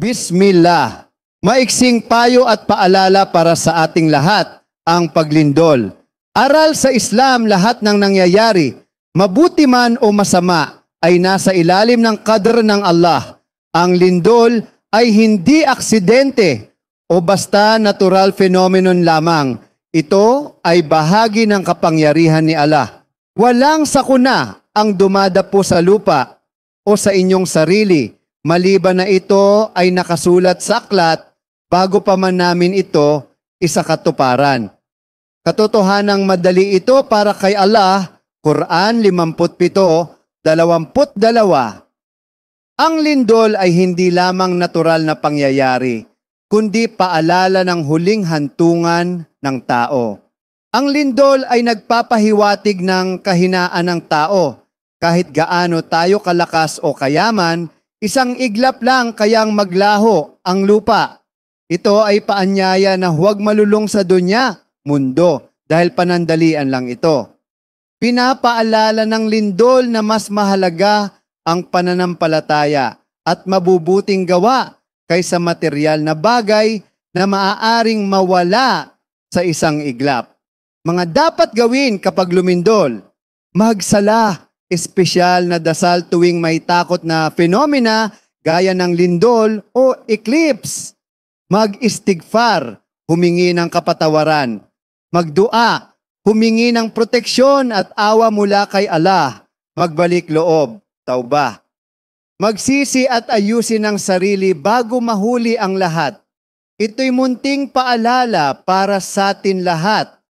Bismillah. Maiksing payo at paalala para sa ating lahat ang paglindol. Aral sa Islam, lahat ng nangyayari, mabuti man o masama, ay nasa ilalim ng qadr ng Allah. Ang lindol ay hindi aksidente o basta natural phenomenon lamang. Ito ay bahagi ng kapangyarihan ni Allah. Walang sakuna ang dumadapo sa lupa o sa inyong sarili, maliban na ito ay nakasulat sa aklat bago pa man namin ito isakatuparan. Katotohanang madali ito para kay Allah, Quran 57:22. Ang lindol ay hindi lamang natural na pangyayari, kundi paalala ng huling hantungan ng tao. Ang lindol ay nagpapahiwatig ng kahinaan ng tao. Kahit gaano tayo kalakas o kayaman, isang iglap lang kayang maglaho ang lupa. Ito ay paanyaya na huwag malulung sa dunya, mundo, dahil panandalian lang ito. Pinapaalala ng lindol na mas mahalaga ang pananampalataya at mabubuting gawa kaysa material na bagay na maaaring mawala sa isang iglap. Mga dapat gawin kapag lumindol: magsala, espesyal na dasal tuwing may takot na fenomena gaya ng lindol o eclipse. Mag-istighfar, humingi ng kapatawaran. Magdua, humingi ng proteksyon at awa mula kay Allah. Magbalik loob, taubah. Magsisi at ayusin ang sarili bago mahuli ang lahat. Ito'y munting paalala para sa atin lahat